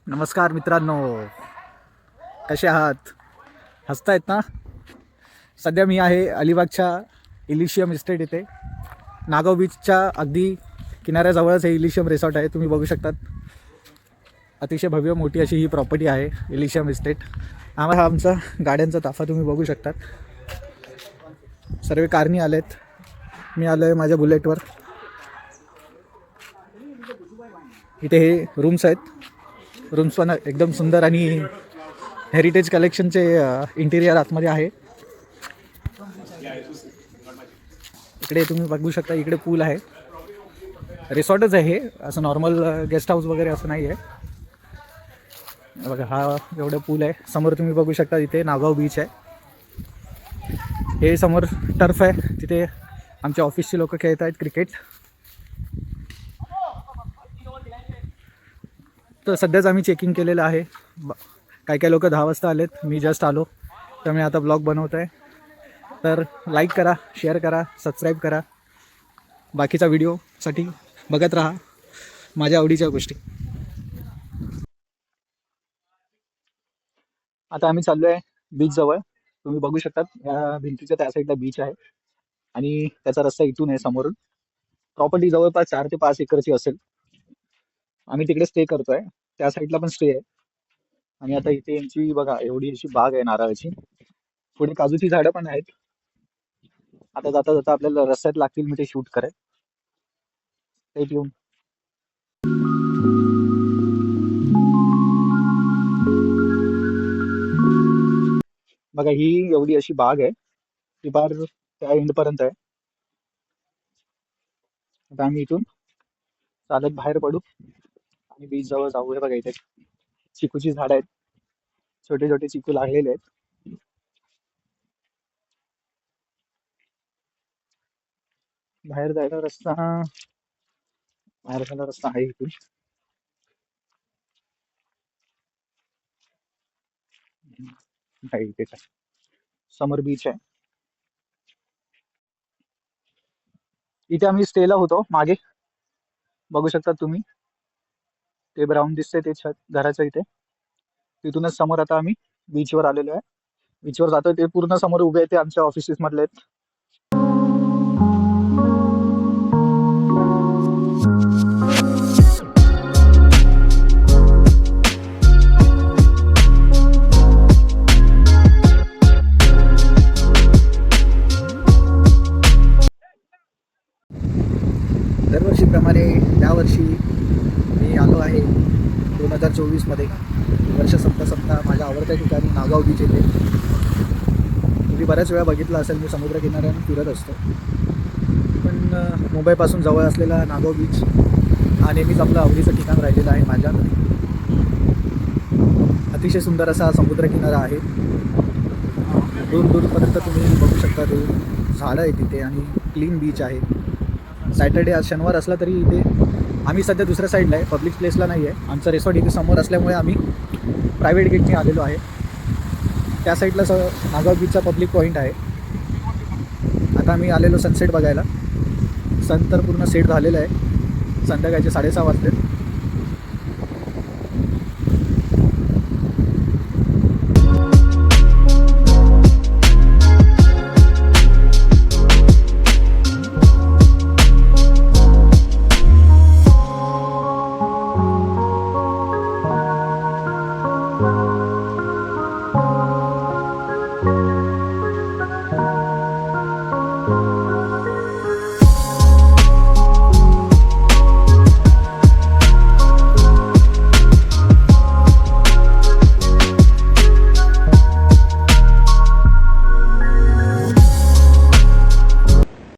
नमस्कार मित्रांनो, कसे आहात? हसतायत ना? सध्या मी आहे अलिबागच्या इलिशियम इस्टेट इथे. नागाव बीचच्या अगदी किनाऱ्याजवळच हे इलिशियम रिसॉर्ट आहे. तुम्ही बघू शकतात. अतिशय भव्य मोठी अशी ही प्रॉपर्टी आहे इलिशियम इस्टेट. हा आमचा गाड्यांचा ताफा तुम्ही बघू शकतात. सर्व कारनी आलेत. मी आलो आहे माझ्या बुलेटवर. इथे हे रूम्स आहेत. रूम्स पण एकदम सुंदर आणि हेरिटेज कलेक्शनचे इंटिरियर आतमध्ये आहे. इकडे तुम्ही बघू शकता, इकडे पूल आहे. रिसॉर्टच आहे हे, असं नॉर्मल गेस्ट हाऊस वगैरे असं नाही आहे. बघा, हा एवढं पूल आहे. समोर तुम्ही बघू शकता, इथे नागाव बीच आहे. हे समोर टर्फ आहे, तिथे आमच्या ऑफिसची लोक खेळत आहेत क्रिकेट. तर सध्याच आम्ही चेकिंग केलेलं आहे. काही लोक 10 वाजता आलेत. मी जस्ट आलो, तर मी आता ब्लॉग बनवतो आहे. तर लाईक करा, शेअर करा, सबस्क्राईब करा. बाकीचा व्हिडिओसाठी बघत राहा माझ्या आवडीच्या गोष्टी. आता आम्ही चाललो आहे बीचजवळ. तुम्ही बघू शकतात, या भिंतीच्या त्या साईडला बीच आहे आणि त्याचा रस्ता इथून आहे समोरून. प्रॉपर्टी जवळपास 4 ते 5 एकरची असेल. आम्ही तिकडे स्टे करतोय. त्या साईडला पण स्टे आहे. आणि आता इथे यांची बघा, एवढी अशी बाग आहे नारळाची. पुढे काजूची झाडं पण आहेत. आता जाता जाता आपल्याला रस्त्यात लागतील, मी ते शूट करेन. Stay tune. बघा, ही एवढी अशी बाग आहे. ती बाग त्या एंड पर्यंत आहे. आता आम्ही इथून चालत बाहेर पडू आणि बीच जवळ जाऊ. हे बघा, इथे चिकूची झाड आहेत. छोटे छोटे चिकू लागलेले आहेत. बाहेर जायला रस्ता आहे इथून. इथेच आहे. समोर बीच आहे. इथे आम्ही स्टेला होतो मागे. बघू शकता तुम्ही, ते ब्राऊन दिसते ते छत घराच्या इथे. तिथूनच समोर आता आम्ही बीचवर आलेलो आहे. बीचवर जातोय. ते पूर्ण समोर उभे आहेत, ते आमच्या ऑफिसेस मधले आहेत. दरवर्षीप्रमाणे यावर्षी मी आलो आहे 2024मध्ये. वर्ष संपता माझ्या आवडत्या ठिकाणी नागाव बीच येते. तुम्ही बऱ्याच वेळा बघितलं असेल, मी समुद्रकिनाऱ्याने फिरत असतो. पण मुंबईपासून जवळ असलेला नागाव बीच हा नेहमीच आपलं आवडीचं ठिकाण राहिलेलं आहे माझ्या. अतिशय सुंदर असा समुद्रकिनारा आहे. दूर दूरपर्यंत तुम्ही बघू शकता, ते झाडं आहे तिथे आणि क्लीन बीच आहे. सॅटर्डे आज शनिवार असला तरी इथे आम्ही सध्या दुसऱ्या साईडला आहे, पब्लिक प्लेसला नाही आहे. आमचं रिसॉर्ट इथे समोर असल्यामुळे आम्ही प्रायव्हेट गेटने आलेलो आहे. त्या साईडला नागाव बीचचा पब्लिक पॉईंट आहे. आता आम्ही आलेलो सनसेट बघायला. सन तर पूर्ण सेट झालेलं आहे. संध्याकाळचे 6:30 वाजले.